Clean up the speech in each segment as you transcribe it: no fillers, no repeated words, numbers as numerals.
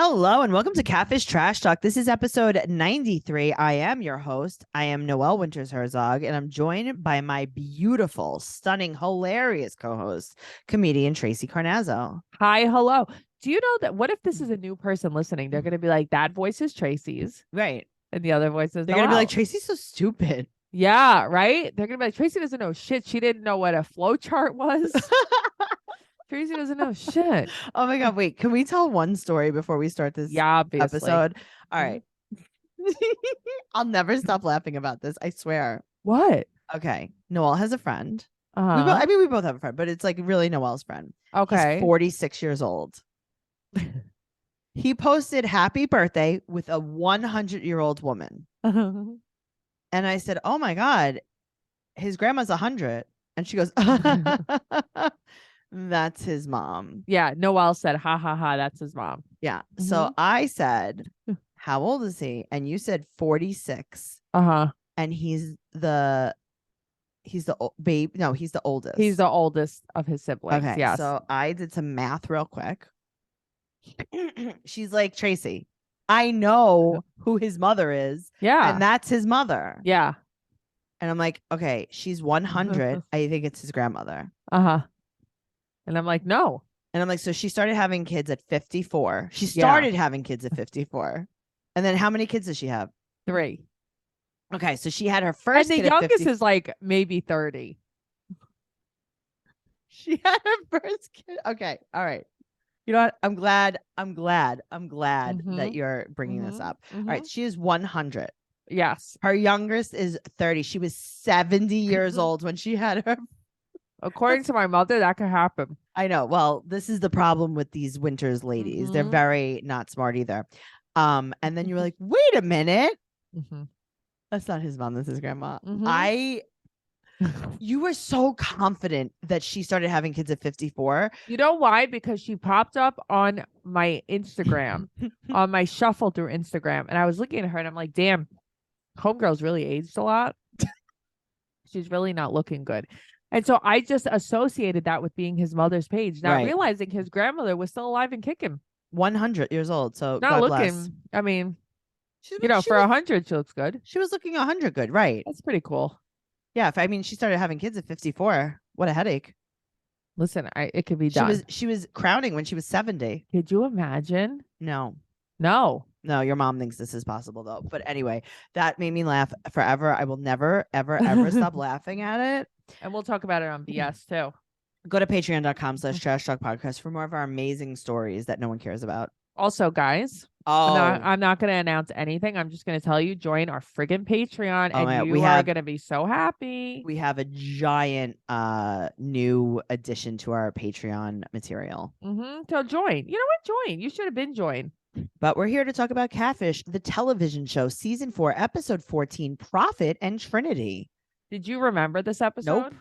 Hello and welcome to Catfish Trash Talk. This is episode 93. I am your host. I am Noelle Winters Herzog, and I'm joined by my beautiful, stunning, hilarious co-host, comedian Tracey Carnazzo. Hi, hello. Do you know that what if this is a new person listening? They're going to be like, that voice is Tracy's. Right. And the other voice is They're going to be like, Noelle's. Tracy's so stupid. Yeah, right? They're going to be like, Tracy doesn't know shit. She didn't know what a flow chart was. Tracy doesn't know shit. Oh my God. Wait, can we tell one story before we start this episode? All right. I'll never stop laughing about this. I swear. What? Okay. Noelle has a friend. Uh-huh. We both have a friend, but it's like really Noelle's friend. Okay. He's 46 years old. He posted happy birthday with a 100-year-old woman. And I said, oh my God, his grandma's 100. And she goes, that's his mom. Yeah, Noelle said, ha ha ha, that's his mom. Yeah. So I said, how old is he? And you said 46. Uh-huh. And he's the babe. No, he's the oldest. He's the oldest of his siblings. Okay. Yes. So I did some math real quick. She's like, Tracy, I know who his mother is. Yeah. And that's his mother. Yeah. And I'm like, okay, she's 100. I think it's his grandmother. Uh-huh. And I'm like, no. And I'm like, so she started having kids at 54. She started having kids at 54. And then how many kids does she have? 3. Okay, so she had her first and the kid at youngest is like maybe 30. She had her first kid. Okay, all right. You know what? I'm glad that you're bringing this up. All right, she is 100. Yes. Her youngest is 30. She was 70 years old when she had her. According to my mother, that could happen. I know. Well, this is the problem with these Winters ladies. They're very not smart either. And then you're like, wait a minute. That's not his mom. That's his grandma. You were so confident that she started having kids at 54. You know why? Because she popped up on my Instagram, on my shuffle through Instagram. And I was looking at her and I'm like, damn, homegirl's really aged a lot. She's really not looking good. And so I just associated that with being his mother's page, not realizing his grandmother was still alive and kicking. 100 years old. So not God looking. Bless. I mean, for 100, she looks good. She was looking 100 good, right? That's pretty cool. Yeah. She started having kids at 54. What a headache. Listen, it could be done. She was crowning when she was 70. Could you imagine? No. Your mom thinks this is possible though. But anyway, that made me laugh forever. I will never, ever, ever stop laughing at it. And we'll talk about it on BS too. Go to patreon.com/trash talk podcast for more of our amazing stories that no one cares about. Also, guys, I'm not going to announce anything. I'm just going to tell you, join our friggin' Patreon and you are going to be so happy. We have a giant new addition to our Patreon material. So join. You know what? Join. You should have been joined. But we're here to talk about Catfish, the television show, season 4, episode 14, Prophet and Trinity. Did you remember this episode? Nope.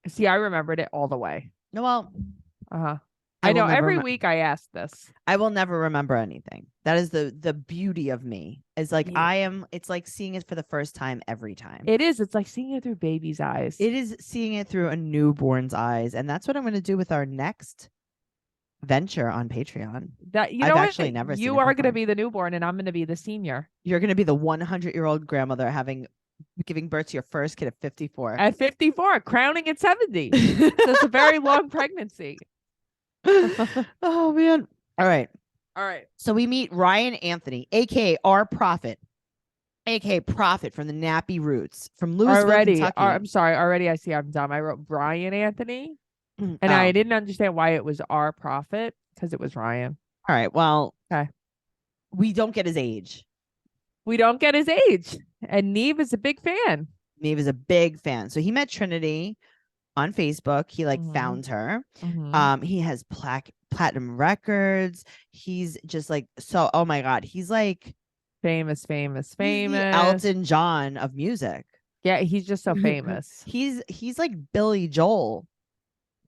See, I remembered it all the way. No, well, I know every week I ask this. I will never remember anything. That is the beauty of me. Is like it's like seeing it for the first time every time. It is. It's like seeing it through baby's eyes. It is seeing it through a newborn's eyes. And that's what I'm going to do with our next venture on Patreon. That I've actually never seen. You are going to be the newborn and I'm going to be the senior. You're going to be the 100-year-old grandmother giving birth to your first kid at 54. At 54, crowning at 70. So it's a very long pregnancy. Oh man. All right. So we meet Ryan Anthony, aka our Prophet, aka Prophet from the Nappy Roots from Louisville, Kentucky. I'm sorry. Already I see I'm dumb. I wrote Brian Anthony and I didn't understand why it was our Prophet because it was Ryan. All right. Well, we don't get his age. And Neve is a big fan. So he met Trinity on Facebook. He found her. He has platinum records. He's just like, so, oh my God. He's like famous. He's the Elton John of music. Yeah. He's just so famous. He's like Billy Joel.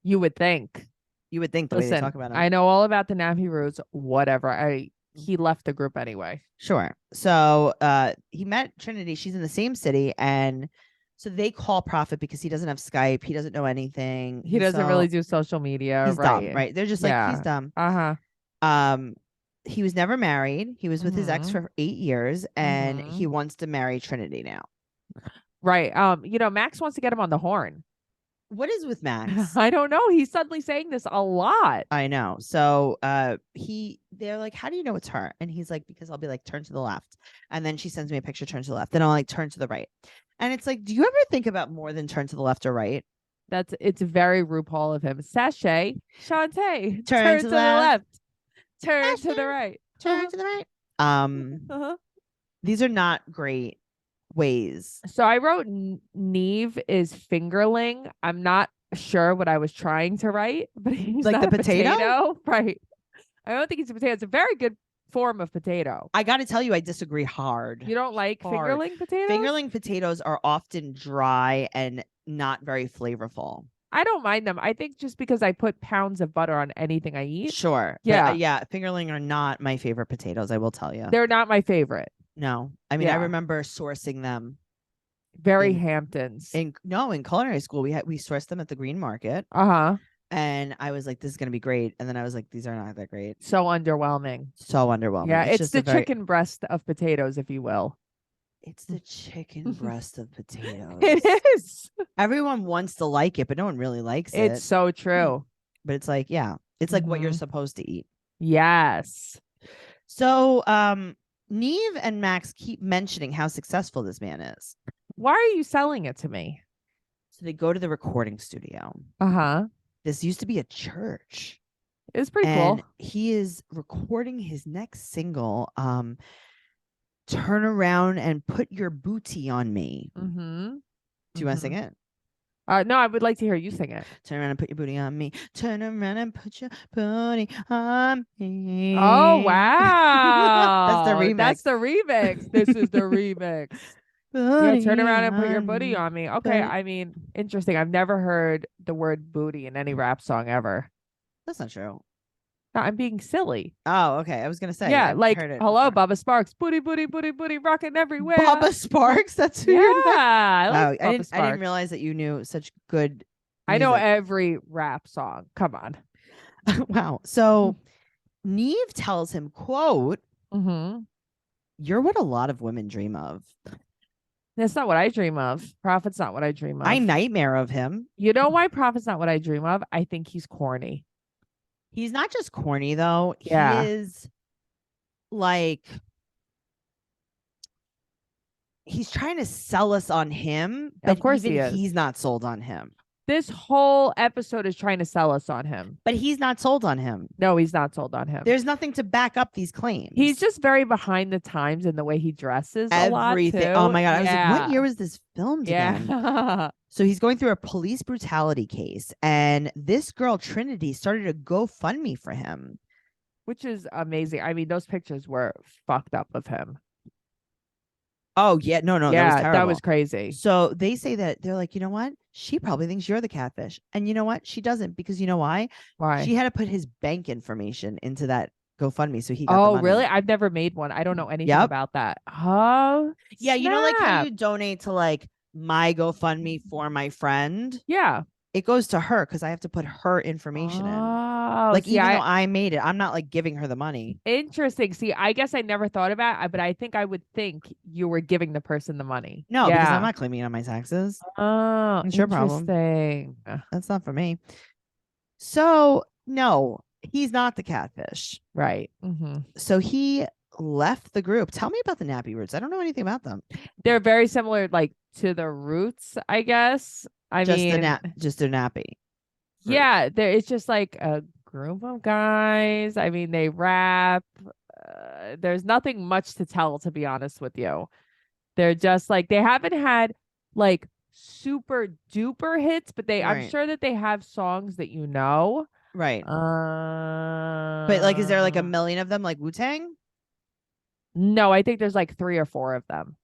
You would think the way they talk about him. I know all about the Nappy Roots, whatever. He left the group anyway. Sure. So he met Trinity. She's in the same city. And so they call Prophet because he doesn't have Skype. He doesn't know anything. He doesn't really do social media. He's dumb, right? They're just like, he's dumb. he was never married. He was with his ex Mhm. for 8 years, and he Mhm. wants to marry Trinity now. Right. Max wants to get him on the horn. What is with Max? I don't know. He's suddenly saying this a lot. I know. So they're like, how do you know it's her? And he's like, because I'll be like, turn to the left. And then she sends me a picture, turn to the left. Then I'll like turn to the right. And it's like, do you ever think about more than turn to the left or right? It's very RuPaul of him. Sashay, Shantae, Turn turn to to the the left. left, turn to the Sashay, right. turn to the right. Uh-huh. These are not great ways. So I wrote Neve is fingerling. I'm not sure what I was trying to write, but he's Like not the a potato? Right. I don't think he's a potato. It's a very good form of potato. I got to tell you, I disagree hard. You don't like Hard. fingerling potatoes? Fingerling potatoes are often dry and not very flavorful. I don't mind them. I think just because I put pounds of butter on anything I eat. Sure. Yeah. But, yeah. Fingerling are not my favorite potatoes, I will tell you. They're not my favorite. No. I mean, I Yeah. remember sourcing them. Very in- Hamptons. In culinary school, we sourced them at the Green Market. Uh-huh. And I was like, this is going to be great. And then I was like, these are not that great. So underwhelming. So underwhelming. Yeah, it's just the chicken breast of potatoes, if you will. It's the chicken breast of potatoes. It is. Everyone wants to like it, but no one really likes it. It's so true. But it's like, yeah, it's like what you're supposed to eat. Yes. So, Neve and Max keep mentioning how successful this man is. Why are you selling it to me? So they go to the recording studio. Uh-huh. This used to be a church. It's pretty And cool. he is recording his next single, Turn Around and Put Your Booty on Me. Mm-hmm. Do you want to sing it? No, I would like to hear you sing it. Turn around and put your booty on me. Turn around and put your booty on me. Oh, wow. That's the remix. That's the remix. This is the remix. Yeah, turn around and put your booty on me. Okay, I mean, interesting. I've never heard the word booty in any rap song ever. That's not true. No, I'm being silly. Oh, okay. I was gonna say. Yeah, I've like, heard it hello, before. Bubba Sparks. Booty, booty, booty, booty, rocking everywhere. Bubba Sparks. That's who you're I like Wow, Bubba I didn't Sparks. realize that you knew such good I know music. every rap song. Come on. Wow. So Neve tells him, quote, you're what a lot of women dream of. That's not what I dream of. Prophet's not what I dream of. I nightmare of him. You know why Prophet's not what I dream of? I think he's corny. He's not just corny, though. Yeah. He is like, he's trying to sell us on him, but Of course even he is. he's not sold on him. This whole episode is trying to sell us on him. But he's not sold on him. No, he's not sold on him. There's nothing to back up these claims. He's just very behind the times in the way he dresses everything. a lot, too. Oh my God. I was Yeah. like, what year was this filmed again? Yeah. So he's going through a police brutality case, and this girl, Trinity, started a GoFundMe for him. Which is amazing. I mean, those pictures were fucked up of him. Oh, yeah. No, yeah, that was terrible. That was crazy. So they say that they're like, you know what? She probably thinks you're the catfish. And you know what? She doesn't, because you know why? Why? She had to put his bank information into that GoFundMe, so he got the money. Really? I've never made one. I don't know anything Yep. about that. Oh, yeah. You know, like how snap. you donate to like my GoFundMe for my friend? Yeah. It goes to her because I have to put her information in. Like, See, even though I made it, I'm not like giving her the money. Interesting. See, I guess I never thought about it, but I think I would think you were giving the person the money. No, because I'm not claiming it on my taxes. Oh, It's your problem. interesting. That's not for me. So, no, he's not the catfish. Right. Mm-hmm. So he left the group. Tell me about the Nappy Roots. I don't know anything about them. They're very similar, like, to the Roots, I guess. Just a nappy. Yeah, it's just like a group of guys. I mean, they rap. There's nothing much to tell, to be honest with you. They're just like, they haven't had like super duper hits, but I'm sure that they have songs that you know. Right. But like, is there like a million of them, like Wu-Tang? No, I think there's like 3 or 4 of them.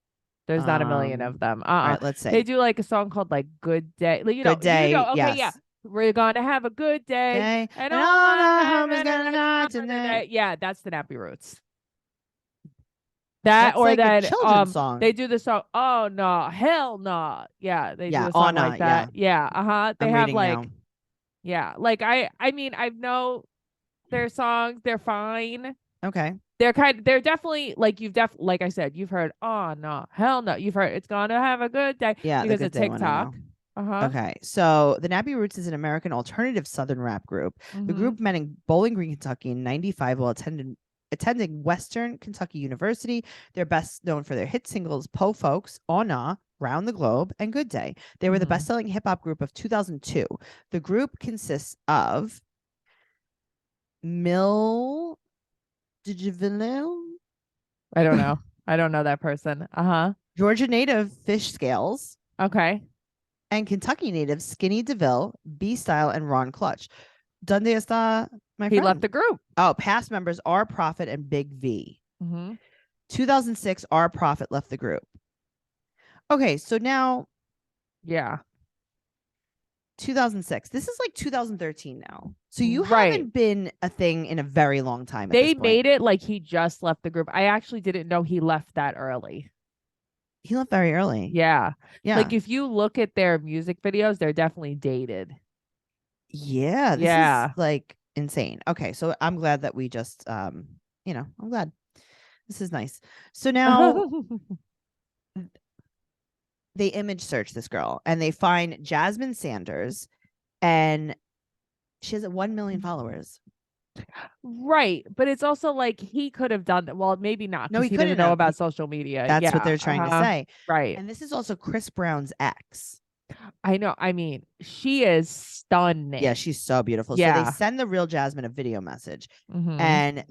There's not a million of them. All right, let's say they do like a song called like Good Day. Like, Good Day. Okay, yes. yeah. We're gonna have a good day, and all the homies gonna die tonight. Yeah, that's the Nappy Roots. That, that's or like that a children's song. They do the song, oh no, hell no. Yeah, they do a Oh, song no, like that. Yeah, They I'm have reading like, now. yeah, like I mean, I know their songs, they're fine. Okay. They're definitely like like I said, you've heard, oh no, hell no. You've heard it's gonna have a good day Yeah, the because Good of Day one I TikTok. know. Uh-huh. Okay, so the Nappy Roots is an American alternative Southern rap group. The Mm-hmm. group met in Bowling Green, Kentucky in '95 while attending Western Kentucky University. They're best known for their hit singles Po Folks, Aw Nah, Round the Globe, and Good Day. They were the Mm-hmm. best-selling hip-hop group of 2002. The group consists of Mill Digiville, I don't know. I don't know that person. Uh-huh. Georgia native Fish Scales, Okay. and Kentucky native Skinny DeVille, B Style, and Ron Clutch. Donde está my He left friend? the group. Oh, past members are Prophet and Big V. Mm-hmm. 2006, R Prophet left the group. Okay, so now Yeah. 2006. This is like 2013 now. So you Right. haven't been a thing in a very long time at They this point. made it like he just left the group. I actually didn't know he left that early. He left very early. Yeah. Yeah. Like if you look at their music videos, they're definitely dated. Yeah, this Yeah. is like insane. Okay, so I'm glad that we just I'm glad. This is nice. So now they image search this girl and they find Jasmine Sanders, and she has 1 million followers. Right. But it's also like he could have done that. Well, maybe not No, because he he doesn't couldn't know have. about social media. That's what Yeah. they're trying to say. Right. And this is also Chris Brown's ex. I know. I mean, she is stunning. Yeah, she's so beautiful. So they Yeah. send the real Jasmine a video message, Mm-hmm. and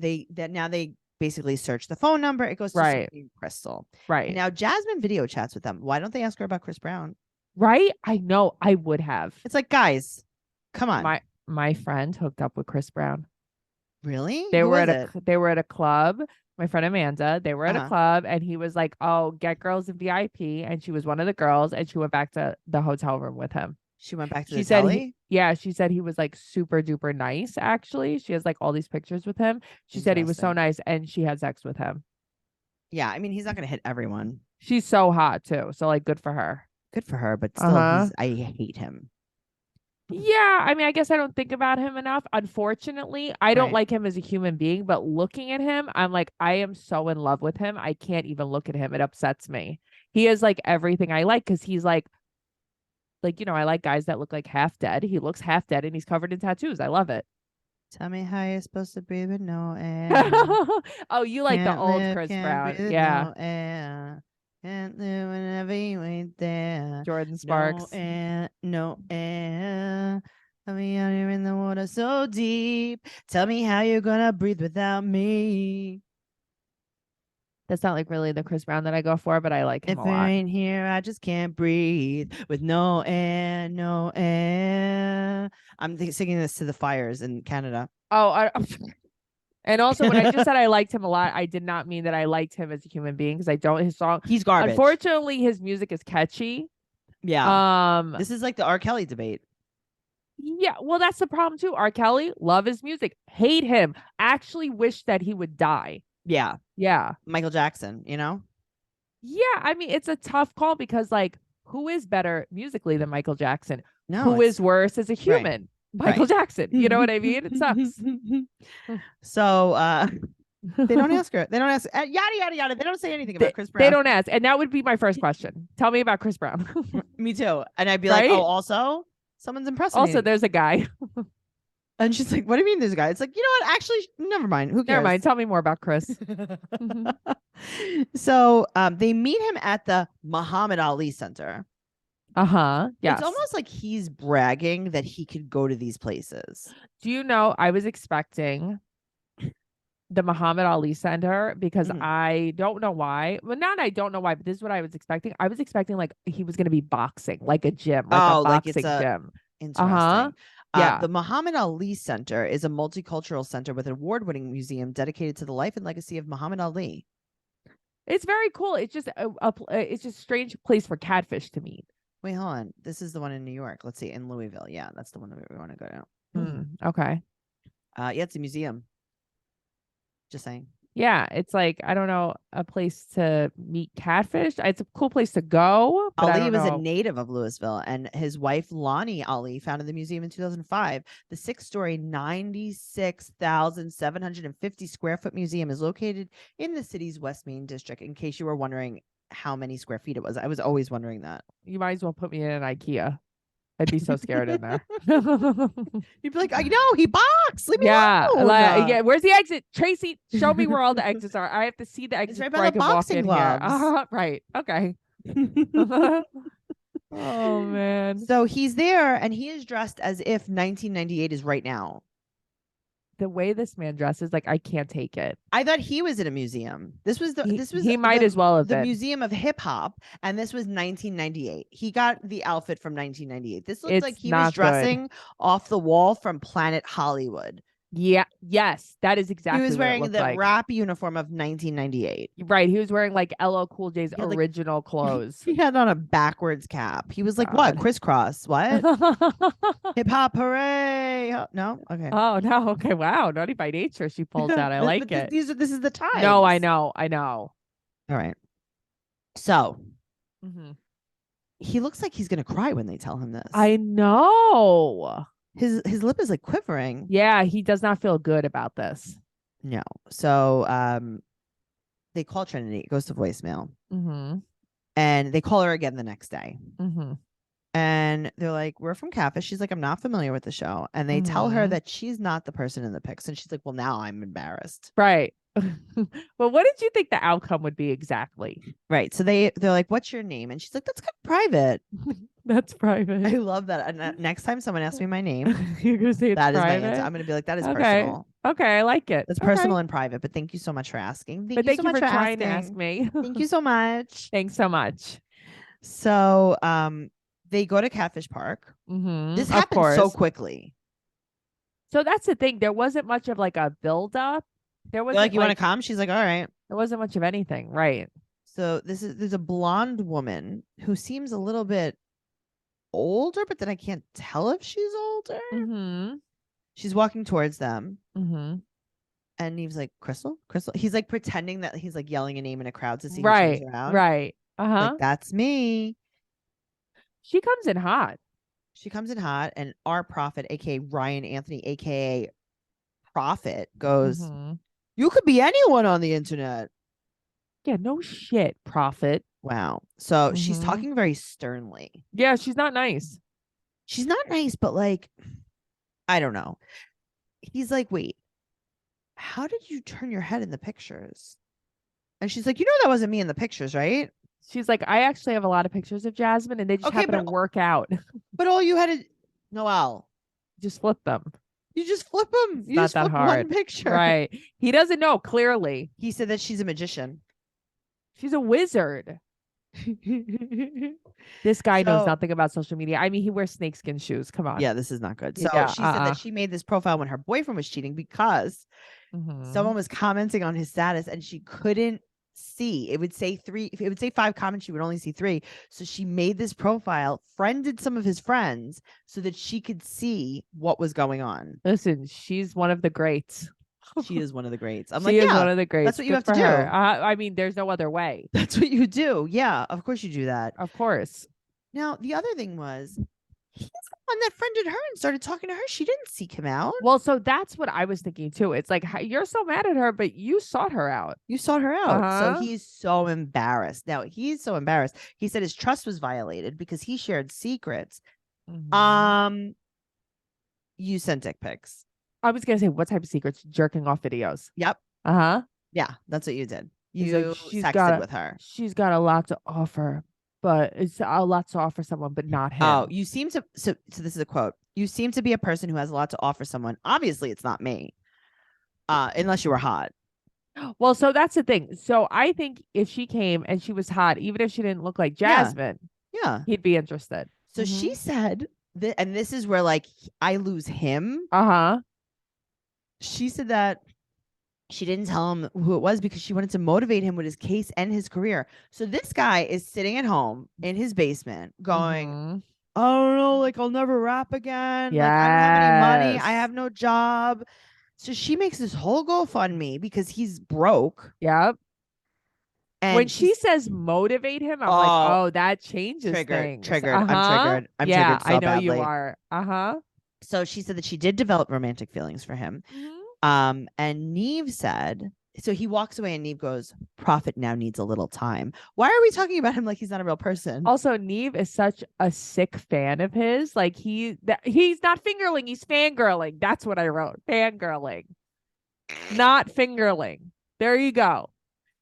now they basically search the phone number. It goes to Right. somebody named Crystal. Right. And now Jasmine video chats with them. Why don't they ask her about Chris Brown? Right. I know. I would have. It's like, guys, come on. My friend hooked up with Chris Brown. Really? They Who were was at it? they were at a club. My friend Amanda, they were at a Uh-huh. club and he was like, "Oh, get girls in VIP." And she was one of the girls and she went back to the hotel room with him. She went back to She the said telly? she said he was like super duper nice actually. She has like all these pictures with him. She said he was so Interesting. nice and she had sex with him. Yeah, I mean, he's not going to hit everyone. She's so hot too. So like good for her. Good for her, but still, I hate him. Yeah, I mean, I guess I don't think about him enough. Unfortunately, I don't Right. like him as a human being, but looking at him, I'm like, I am so in love with him. I can't even look at him. It upsets me. He is like everything I like because he's like, I like guys that look like half dead. He looks half dead and he's covered in tattoos. I love it. Tell me how you're supposed to breathe with no air. Oh, you like the Can't old live, Chris can't Brown. breathe with Yeah. no air. Can't live whenever you ain't there. Jordan Sparks. No air, no air. Tell me how you're in the water so deep. Tell me how you're gonna breathe without me. That's not like really the Chris Brown that I go for, but I like him If a it lot. ain't here, I just can't breathe with no air, no air. I'm singing this to the fires in Canada. Oh, and also when I just said I liked him a lot, I did not mean that I liked him as a human being because I don't. His song, He's garbage. unfortunately, his music is catchy. Yeah. This is like the R. Kelly debate. Yeah, well, that's the problem too. R. Kelly, love his music, hate him. Actually, wish that he would die. Yeah. Yeah. Michael Jackson, you know? Yeah, I mean, it's a tough call because like, who is better musically than Michael Jackson? No. Who is worse as a human? Right. Michael Jackson. You know what I mean? It sucks. So they don't ask her. They don't ask yada yada yada. They don't say anything about Chris Brown. They don't ask. And that would be my first question. Tell me about Chris Brown. Me too. And I'd be Right? like, oh, also, someone's impressing Also, me. there's a guy. And she's like, what do you mean there's a guy? It's like, you know what? Actually, never mind. Who cares? Never mind. Tell me more about Chris. So they meet him at the Muhammad Ali Center. Uh-huh. Yes. It's almost like he's bragging that he could go to these places. Do you know, I was expecting the Muhammad Ali Center because I don't know why. Well, not I don't know why, but this is what I was expecting. I was expecting like he was going to be boxing, like a gym, like a boxing gym. Interesting. Yeah. The Muhammad Ali Center is a multicultural center with an award-winning museum dedicated to the life and legacy of Muhammad Ali. It's very cool. It's just it's just a strange place for catfish to meet. Wait, hold on. This is the one in New York. Let's see, in Louisville. Yeah, that's the one that we want to go to. Okay. Yeah, it's a museum. Just saying. Yeah, it's like, I don't know, a place to meet catfish. It's a cool place to go, but I Ali don't was a know. native of Louisville, and his wife Lonnie Ali founded the museum in 2005. The six-story, 96,750 square foot museum is located in the city's West Main district. In case you were wondering how many square feet it was, I was always wondering that. You might as well put me in an IKEA. I'd be so scared in there. You'd be like, I know he boxed. Leave me Yeah, alone. yeah. Where's the exit, Tracy? Show me where all the exits are. I have to see the It's exits right by before I the can walk boxing in here. gloves. Right. Okay. Oh man, So he's there, and he is dressed as if 1998 is right now. the way this man dresses, like I can't take it. I thought he was in a museum. This was He might as well have the been. Museum of Hip Hop, and this was 1998. He got the outfit from 1998. This looked It's like he was not good. dressing off the wall from Planet Hollywood. Yeah. Yes, that is He exactly was what it wearing looked the like. rap uniform of 1998. Right. He was wearing like LL Cool J's He had, like, original clothes. He had on a backwards cap. He was like, what? God. Crisscross? What? Hip hop hooray. No? Okay. Oh no. Okay. Wow. Naughty by nature. She pulls out. I like But it. this is the time. No, I know. I know. All right. So Mm-hmm. he looks like he's gonna cry when they tell him this. I know. His lip is like quivering. Yeah, he does not feel good about this. No. So they call Trinity. It goes to voicemail. Mm-hmm. And they call her again the next day. Mm-hmm. And they're like, we're from Catfish. She's like, I'm not familiar with the show. And they tell her Mhm. that she's not the person in the pics. And she's like, well, now I'm embarrassed. Right. Well, what did you think the outcome would be exactly? Right. So they're like, what's your name? And she's like, that's kind of private. That's private. I love that. And next time someone asks me my name, You're gonna say it's that is my private? answer. I'm gonna be like, that is Okay. personal. Okay, I like it. That's Okay. personal and private. But thank you so much for asking. But thank so you much for trying to asking. ask me. Thank you so much. Thanks so much. So they go to Catfish Park. Mm-hmm. This Of happened so course. quickly. So that's the thing. There wasn't much of like a build up. There They're wasn't like, you want to come? She's like, all right. There wasn't much of anything, right? So there's a blonde woman who seems a little bit older, but then I can't tell if she's older. Mm-hmm. She's walking towards them. Mm-hmm. And he's like, Crystal? Crystal. He's like pretending that he's like yelling a name in a crowd to see Right. who turns around. Right. Uh-huh. Like, that's me. She comes in hot. She comes in hot, and our prophet, aka Ryan Anthony, aka Prophet, goes, Mm-hmm. you could be anyone on the internet. Yeah, no shit, Prophet. Wow. So she's Mhm. talking very sternly. Yeah, she's not nice. She's not nice, but like, I don't know. He's like, wait, how did you turn your head in the pictures? And she's like, you know, that wasn't me in the pictures, right? She's like, I actually have a lot of pictures of Jasmine and they just Okay, happen to work out. But all you had to, Noelle, Just flip them. you just flip them. It's You not just that flip hard. one picture. Right. He doesn't know, clearly. He said that she's a magician. She's a wizard. This guy knows So- nothing about social media. I mean, he wears snakeskin shoes. Come on. Yeah, this is not good. So Yeah, she said that she made this profile when her boyfriend was cheating because Mhm. someone was commenting on his status and she couldn't see. It would say 3. If it would say 5 comments, she would only see 3. So she made this profile, friended some of his friends so that she could see what was going on. Listen, she's one of the greats. She is one of the greats. I'm She like, is yeah, one of the greats. that's what you Good have to for her. do. I mean, there's no other way. that's what you do. Yeah, of course you do that. Of course. Now, the other thing was, he's the one that friended her and started talking to her. She didn't seek him out. Well, so that's what I was thinking too. It's like you're so mad at her, but you sought her out. You sought her out. Uh-huh. So he's so embarrassed. Now, he's so embarrassed. He said his trust was violated because he shared secrets. Mhm. You sent dick pics. I was gonna say, what type of secrets? Jerking off videos. Yep. Uh-huh. Yeah, that's what you did. He's You like, she's sexted with her. She's got a lot to offer, but it's a lot to offer someone, but not him. Oh, you seem to. So this is a quote. You seem to be a person who has a lot to offer someone. Obviously, it's not me. Unless you were hot. Well, so that's the thing. So I think if she came and she was hot, even if she didn't look like Yeah. Jasmine, Yeah. he'd be interested. So she said that, and this is where like I lose him. Uh-huh. She said that she didn't tell him who it was because she wanted to motivate him with his case and his career. So this guy is sitting at home in his basement going, Mhm. I don't know, like I'll never rap again. Like I don't have any money. I Yes. have no job. So she makes this whole GoFundMe because he's broke. Yep. And When she says motivate him, I'm like, oh, oh, that changes things. triggered. I'm Uh-huh. triggered. I'm Yeah, triggered so I know you badly. are. Uh-huh. So she said that she did develop romantic feelings for him. And Neve said, so he walks away and Neve goes, Prophet now needs a little time. Why are we talking about him like he's not a real person? Also, Neve is such a sick fan of his. Like he's not fingerling, he's fangirling. That's what I wrote. Fangirling. Not fingerling. There you go.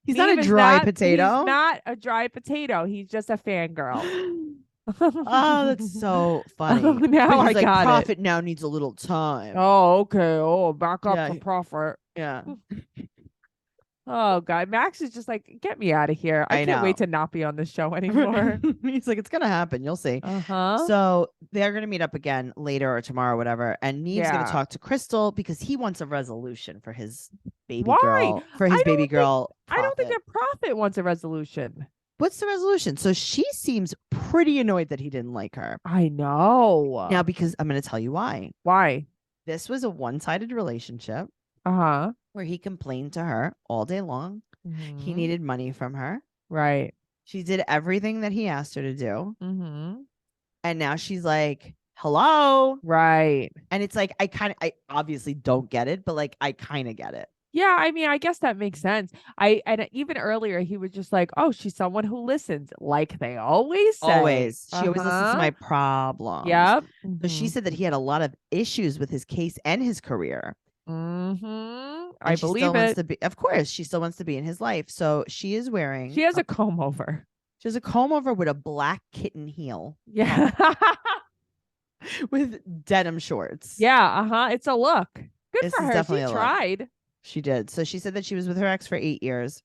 He's Neve not a dry He's potato. not a dry potato. He's just a fangirl. Oh, that's so funny. Now but he's I like, got Prophet now needs a little time. Oh, okay. Oh, back up Yeah. for Prophet. Yeah. Oh God, Max is just like, get me out of here. I can't wait to not be on this show anymore. He's like, it's gonna happen. You'll see. Uh-huh. So they're gonna meet up again later or tomorrow, whatever. And Neve's gonna talk to Crystal because he wants a resolution for his baby girl. For his baby girl. I don't think that Prophet wants a resolution. What's the resolution? So she seems pretty annoyed that he didn't like her. I know. Now, because I'm gonna tell you why. Why? This was a one-sided relationship. Uh-huh. Where he complained to her all day long. He needed money from her. Right. She did everything that he asked her to do. Mm-hmm. And now she's like, hello. Right. And it's like, I obviously don't get it, but like, I kind of get it. Yeah, I mean, I guess that makes sense. And even earlier, he was just like, "Oh, she's someone who listens," like they always say. Always, she always listens to my problems. Yep. So she said that he had a lot of issues with his case and his career. I believe it. Of course, she still wants to be in his life. So she is wearing. She has a comb over. She has a comb over with a black kitten heel. Yeah. With denim shorts. Yeah. It's a look. Good for her. She tried. She did. So she said that she was with her ex for 8 years.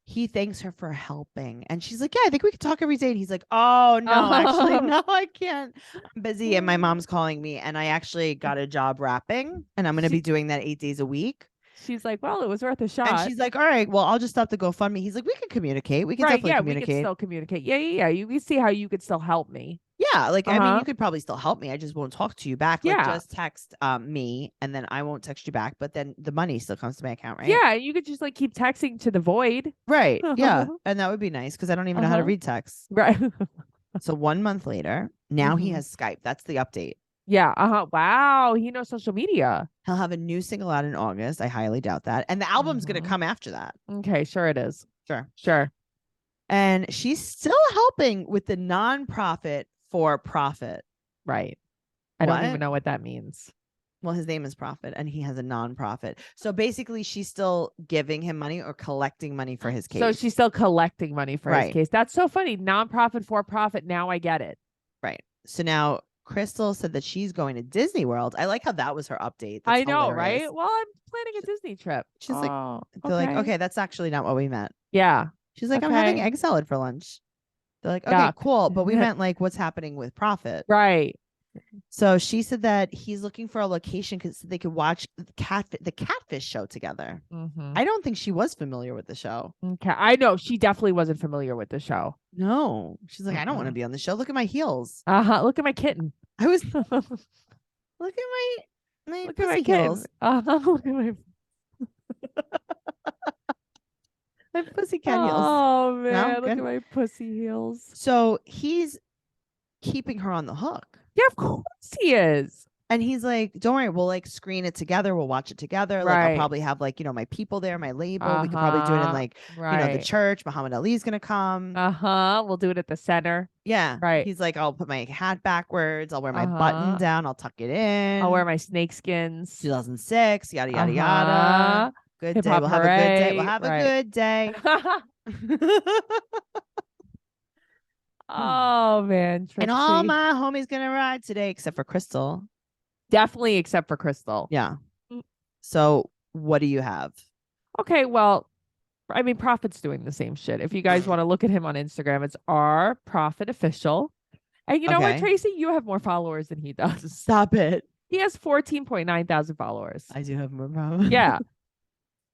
He thanks her for helping. And she's like, yeah, I think we could talk every day. And he's like, oh, no, actually, no, I can't. I'm busy. And my mom's calling me. And I actually got a job rapping. And I'm going to be doing that 8 days a week. She's like, well, it was worth a shot. And she's like, all right, well, I'll just stop the GoFundMe. He's like, we can communicate. We can definitely communicate. We can still communicate. Yeah. You can see how you could still help me. Yeah, like I mean, you could probably still help me. I just won't talk to you back. Like, just text me, and then I won't text you back. But then the money still comes to my account, right? Yeah, you could just like keep texting to the void, right? Yeah, and that would be nice because I don't even know how to read text. Right. So 1 month later, now he has Skype. That's the update. Yeah. Wow. He knows social media. He'll have a new single out in August. I highly doubt that, and the album's gonna come after that. Okay, sure it is. Sure. And she's still helping with the nonprofit for profit. Right. I don't even know what that means. Well, his name is Prophet and he has a nonprofit. So basically she's still giving him money or collecting money for his case. So she's still collecting money for his case. That's so funny. Nonprofit for profit. Now I get it. Right. So now Crystal said that she's going to Disney World. I like how that was her update. That's hilarious. Right? Well, I'm planning a Disney trip. She's like, they're like, okay, that's actually not what we meant. Yeah. She's like, I'm having egg salad for lunch. They're like, okay, cool. But we meant like what's happening with Prophet. Right. So she said that he's looking for a location because they could watch the Catfish show together. I don't think she was familiar with the show. Okay. I know. She definitely wasn't familiar with the show. No. She's like, I don't want to be on the show. Look at my heels. Look at my kitten. I was look at my look at my heels. Look at my my pussycat heels. Oh man, look at my pussy heels. So he's keeping her on the hook. Yeah, of course he is. And he's like, don't worry, we'll like screen it together. We'll watch it together. Like I'll probably have like, my people there, my label. We could probably do it in like, the church. Muhammad Ali's going to come. We'll do it at the center. Yeah. Right. He's like, I'll put my hat backwards. I'll wear my button down. I'll tuck it in. I'll wear my snake skins. 2006, yada, yada, yada. Good day. We'll have a good day. We'll have a good day. Oh man. Trixie. And all my homies going to ride today, except for Crystal. Definitely except for Crystal. Yeah. So what do you have? Okay, well, I mean, Prophet's doing the same shit. If you guys want to look at him on Instagram, it's our Prophet Official. And you know what, Tracy? You have more followers than he does. Stop it. He has 14.9 thousand followers. I do have more followers. Yeah.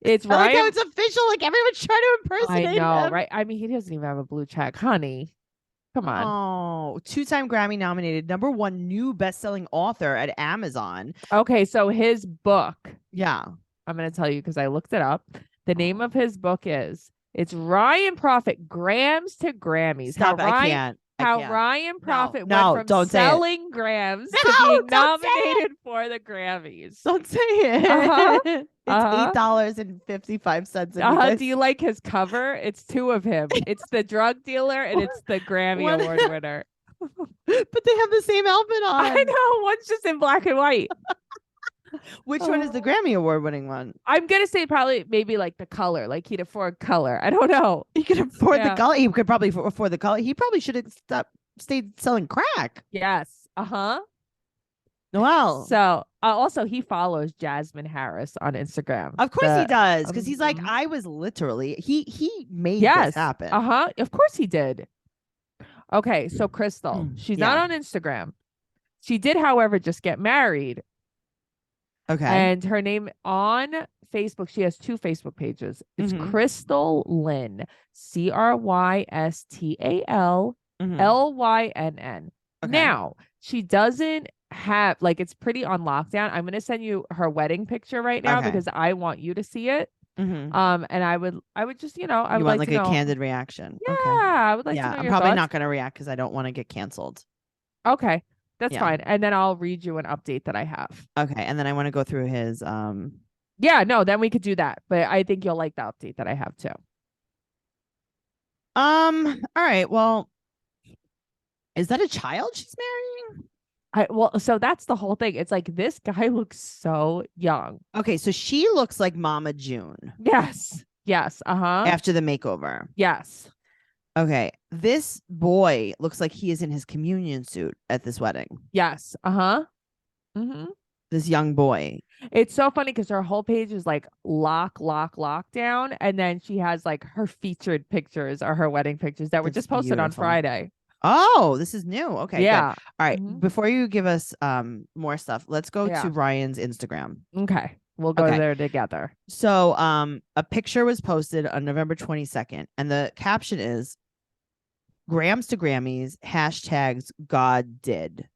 It's I right. like how it's official. Like everyone's trying to impersonate I know, him. right? I mean, he doesn't even have a blue check, honey. Come on. Oh, two-time Grammy nominated, #1 new best-selling author at Amazon. Okay, so his book, Yeah. I'm going to tell you because I looked it up. The name of his book it's Ryan Profit, Grams to Grammys. Stop it. I can't. Ryan Profit No, went from don't say it. selling grams to No, being don't say it. nominated for the Grammys. Don't say it. Uh-huh. It's Uh-huh. $8.55. Do you like his cover? It's two of him. It's the drug dealer and it's the Grammy What? Award winner. But they have the same outfit on. I know. One's just in black and white. Which one is the Grammy Award winning one? I'm gonna say probably maybe like the color, like he'd afford color. I don't know. He could afford the color. He could probably afford the color. He probably should have stayed selling crack. Yes. Uh-huh. Noelle. So also he follows Jasmine Harris on Instagram. Of course he does, because he's like, I was literally he made this happen. Uh-huh. Of course he did. Okay, so Crystal, she's not on Instagram. She did, however, just get married. Okay. And her name on Facebook, she has 2 Facebook pages. It's Crystal Lynn, CrystalLynn. Okay. Now, she doesn't have, like, it's pretty on lockdown. I'm going to send you her wedding picture right now because I want you to see it. And I would just, I would want like a to know. candid reaction. Yeah, I would like to know I'm your probably thoughts. not going to react because I don't want to get canceled. Okay, that's fine. And then I'll read you an update that I have. Okay, and then I want to go through his Yeah, no, then we could do that. But I think you'll like the update that I have too. All right. Well, is that a child she's marrying? So that's the whole thing. It's like this guy looks so young. Okay, so she looks like Mama June. Yes. Uh-huh. After the makeover. Yes. Okay. This boy looks like he is in his communion suit at this wedding. Yes. Uh-huh. This young boy. It's so funny because her whole page is like lockdown. And then she has like her featured pictures or her wedding pictures that were just posted on Friday. Oh, this is new. Okay. Yeah. Good. All right. Before you give us more stuff, let's go to Ryan's Instagram. Okay. We'll go there together. So a picture was posted on November 22nd, and the caption is Grams to Grammys, #God did.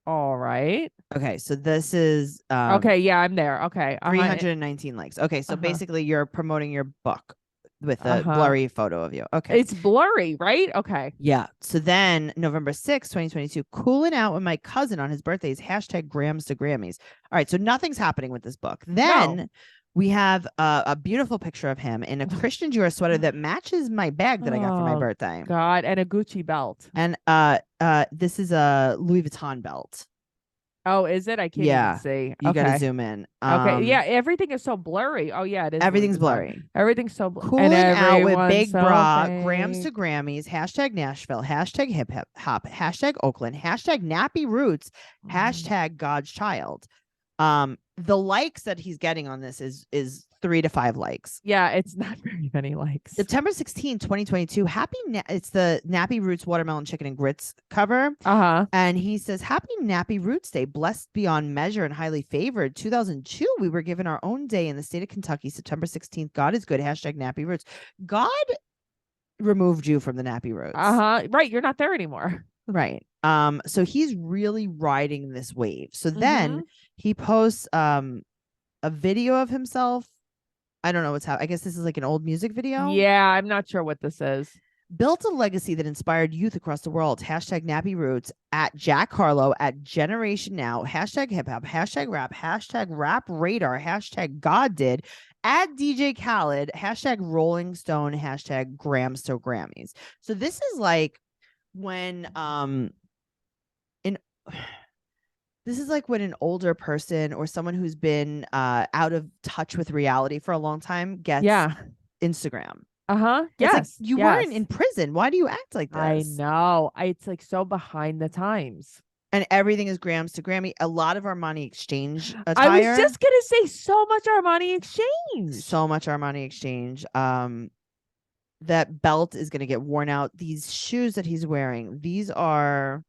All right. Okay, so this is okay, yeah, I'm there. Okay. 319 likes. Okay, so basically you're promoting your book with a blurry photo of you. Okay. It's blurry, right? Okay. Yeah. So then November 6th, 2022, cooling out with my cousin on his birthdays, #Grams to Grammys. All right, so nothing's happening with this book. Then we have a beautiful picture of him in a Christian Dior sweater that matches my bag that I got for my birthday. God, and a Gucci belt. And this is a Louis Vuitton belt. Oh, is it? I can't even see. You gotta zoom in. Okay. Yeah, everything is so blurry. Oh, yeah, it is. Everything's blurry. Everyth's so blurry. Cooling out with big bra, Grams to Grammys, #Nashville, #hip hop, #Oakland, #nappy roots, #God's child. The likes that he's getting on this is 3 to 5 likes. Yeah, it's not very many likes. September 16, 2022. It's the Nappy Roots Watermelon Chicken and Grits cover. And he says, "Happy Nappy Roots Day, blessed beyond measure and highly favored. 2002, we were given our own day in the state of Kentucky. September 16th, God is good. #Nappy Roots." God removed you from the Nappy Roots. Right, you're not there anymore. Right. So he's really riding this wave. So then he posts a video of himself. I don't know what's happening. I guess this is like an old music video. Yeah, I'm not sure what this is. Built a legacy that inspired youth across the world. #Nappy Roots, @Jack Harlow, @Generation Now, #hip hop, #rap, #rap radar, #God did, @DJ Khaled, #Rolling Stone, #Grams to Grammys. So this is like when this is like when an older person or someone who's been out of touch with reality for a long time gets Instagram. Yes. Like, you weren't in prison. Why do you act like this? I know. It's like so behind the times. And everything is Grams to Grammy. A lot of Armani Exchange attire. I was just gonna say so much Armani Exchange. So much Armani Exchange. That belt is gonna get worn out. These shoes that he's wearing, these are,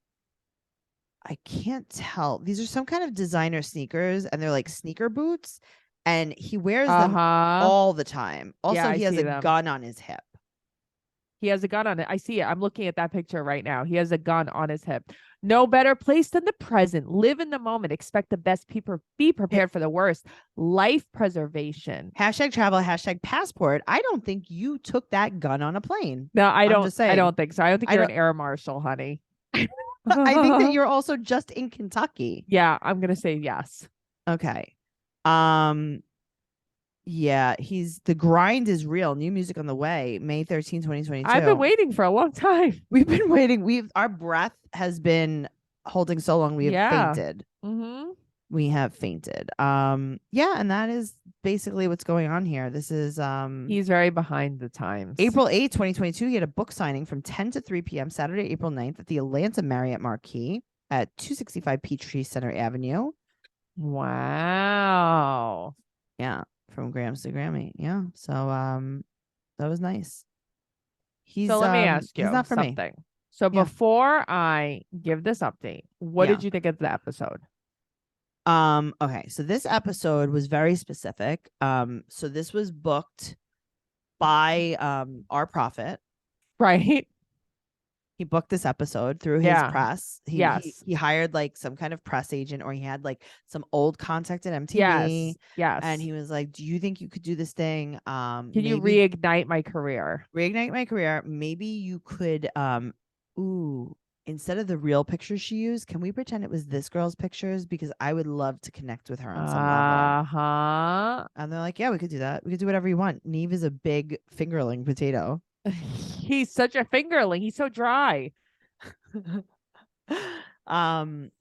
I can't tell. These are some kind of designer sneakers, and they're like sneaker boots, and he wears them all the time. Also, he has a gun on his hip. He has a gun on it. I see it. I'm looking at that picture right now. He has a gun on his hip. No better place than the present. Live in the moment. Expect the best. Be prepared for the worst. Life preservation. Hashtag travel, hashtag passport. I don't think you took that gun on a plane. No, I I'm don't. just saying. I don't think so. I don't think I you're don't- an air marshal, honey. I think that you're also just in Kentucky. Yeah, I'm gonna say yes. Okay. Yeah, the grind is real. New music on the way, May 13, 2022. I've been waiting for a long time. We've been waiting. Our breath has been holding so long. We have fainted. Mm-hmm. We have fainted. Yeah, and that is basically what's going on here. This is He's very behind the times. April 8th, 2022. He had a book signing from 10 to 3 p.m. Saturday, April 9th at the Atlanta Marriott Marquis at 265 Peachtree Center Avenue. Wow. Yeah, from Grams to Grammy. Yeah. So that was nice. So let me ask you he's not for something. me. So before I give this update, what did you think of the episode? Okay, so this episode was very specific. So this was booked by our prophet. Right. He booked this episode through his press. He hired like some kind of press agent, or he had like some old contact at MTV. Yes. And he was like, do you think you could do this thing? Can you reignite my career? Reignite my career. Maybe you could instead of the real pictures she used, can we pretend it was this girl's pictures? Because I would love to connect with her on some level. Uh-huh. And they're like, yeah, we could do that. We could do whatever you want. Neve is a big fingerling potato. He's such a fingerling. He's so dry.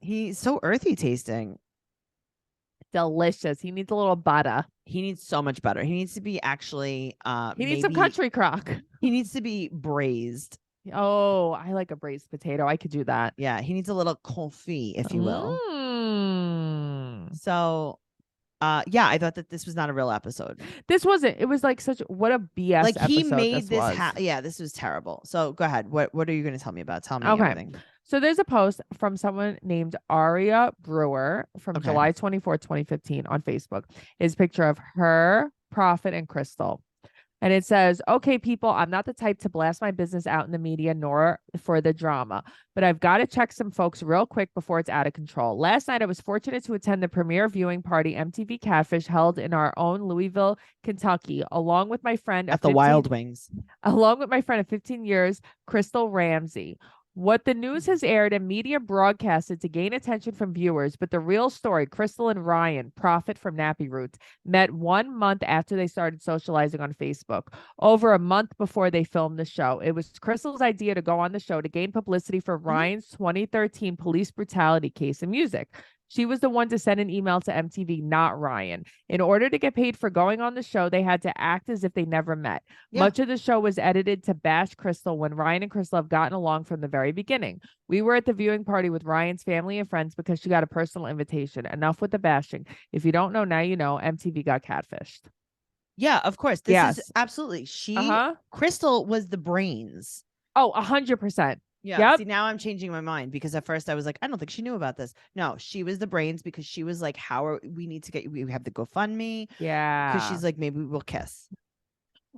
He's so earthy tasting. Delicious. He needs a little butter. He needs so much butter. He needs to be actually he needs some country crock. He needs to be braised. Oh, I like a braised potato. I could do that. Yeah, he needs a little confit, if you will. So yeah, I thought that this was not a real episode. This wasn't. It was like what a BS like he made this yeah, this was terrible. So go ahead. What are you going to tell me about? Tell me everything. So there's a post from someone named Aria Brewer from July 24th, 2015 on Facebook. Is a picture of her, Prophet, and Crystal. And it says, okay, people, I'm not the type to blast my business out in the media nor for the drama, but I've got to check some folks real quick before it's out of control. Last night, I was fortunate to attend the premiere viewing party MTV Catfish held in our own Louisville, Kentucky, along with my friend at the Wild Wings, along with my friend of 15 years, Crystal Ramsey. What the news has aired and media broadcasted to gain attention from viewers, but the real story, Crystal and Ryan, Prophet from Nappy Roots, met 1 month after they started socializing on Facebook, over a month before they filmed the show. It was Crystal's idea to go on the show to gain publicity for Ryan's 2013 police brutality case in music. She was the one to send an email to MTV, not Ryan. In order to get paid for going on the show, they had to act as if they never met. Yeah. Much of the show was edited to bash Crystal when Ryan and Crystal have gotten along from the very beginning. We were at the viewing party with Ryan's family and friends because she got a personal invitation. Enough with the bashing. If you don't know, now you know. MTV got catfished. Yeah, of course. This is absolutely. Crystal was the brains. Oh, 100%. Yeah. Yep. See, now I'm changing my mind because at first I was like, I don't think she knew about this. No, she was the brains because she was like, we have the GoFundMe. Yeah. Because she's like, maybe we'll kiss.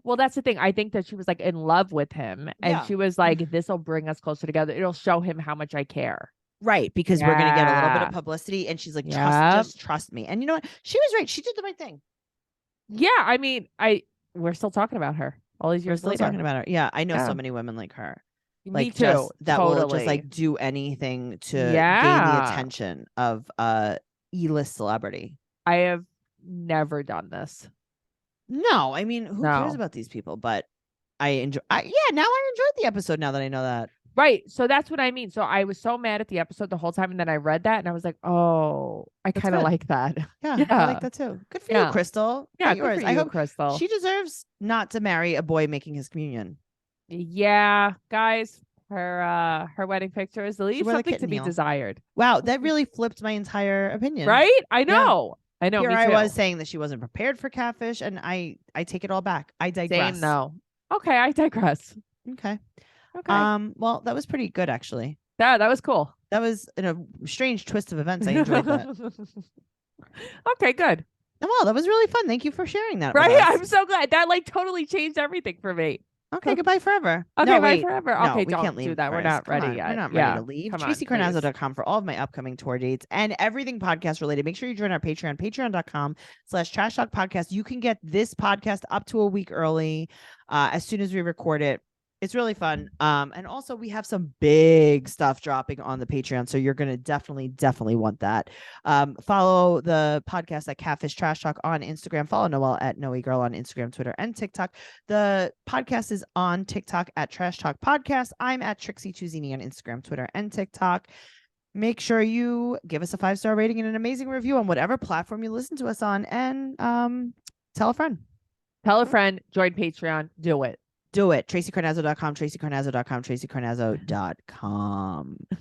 Well, that's the thing. I think that she was like in love with him. And she was like, this will bring us closer together. It'll show him how much I care. Right. Because we're going to get a little bit of publicity. And she's like, just trust me. And you know what? She was right. She did the right thing. Yeah. I mean, we're still talking about her all these years later. Talking about her. Yeah. I know so many women like her. Like, me too. That will just like do anything to gain the attention of E-list celebrity. I have never done this. No, I mean, who cares about these people? But I enjoy. Now I enjoyed the episode. Now that I know that. Right. So that's what I mean. So I was so mad at the episode the whole time, and then I read that, and I was like, oh, I kind of like that. Yeah, I like that too. Good for you, Crystal. Yeah, good for you, I hope Crystal. She deserves not to marry a boy making his communion. Yeah, guys, her wedding picture is leaves something to be desired. Wow, that really flipped my entire opinion. Right? I know. Yeah. I know. Here I was saying that she wasn't prepared for catfish, and I take it all back. I digress. Same, no. Okay, I digress. Okay. Well, that was pretty good actually. That was cool. That was in a strange twist of events. I enjoyed that. Okay, good. Well, that was really fun. Thank you for sharing that. Right? I'm so glad. That like totally changed everything for me. Okay, goodbye forever. Okay, No, bye wait. forever. No, Okay, we can't don't do leave that. We're first. not Come ready on. yet. We're not ready Yeah, to leave. come on, please. TraceyCarnazzo.com for all of my upcoming tour dates and everything podcast related. Make sure you join our Patreon, patreon.com/Trash Talk Podcast. You can get this podcast up to a week early as soon as we record it. It's really fun. And also we have some big stuff dropping on the Patreon. So you're gonna definitely want that. Follow the podcast at Catfish Trash Talk on Instagram. Follow Noelle at Noe Girl on Instagram, Twitter, and TikTok. The podcast is on TikTok at Trash Talk Podcast. I'm at Trixie Tuzini on Instagram, Twitter, and TikTok. Make sure you give us a 5-star rating and an amazing review on whatever platform you listen to us on, and tell a friend. Tell a friend, join Patreon, do it. Do it. TraceyCarnazzo.com, TraceyCarnazzo.com, TraceyCarnazzo.com.